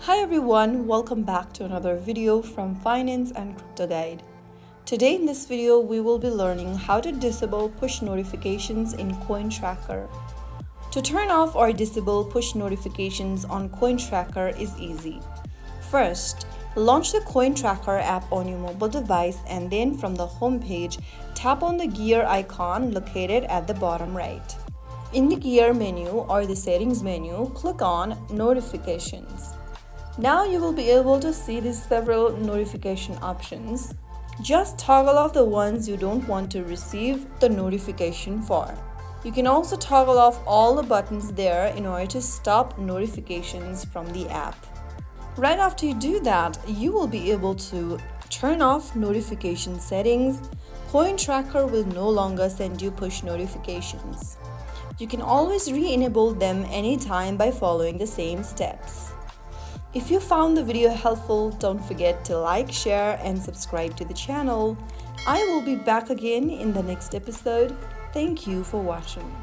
Hi everyone, welcome back to another video from Finance and Crypto Guide. Today in this video, we will be learning how to disable push notifications in CoinTracker. To turn off or disable push notifications on CoinTracker is easy. First, launch the CoinTracker app on your mobile device and then from the home page, tap on the gear icon located at the bottom right. In the gear menu or the settings menu, click on Notifications. Now you will be able to see these several notification options. Just toggle off the ones you don't want to receive the notification for. You can also toggle off all the buttons there in order to stop notifications from the app. Right after you do that, you will be able to turn off notification settings. CoinTracker will no longer send you push notifications. You can always re-enable them anytime by following the same steps. If you found the video helpful, don't forget to like, share, and subscribe to the channel. I will be back again in the next episode. Thank you for watching.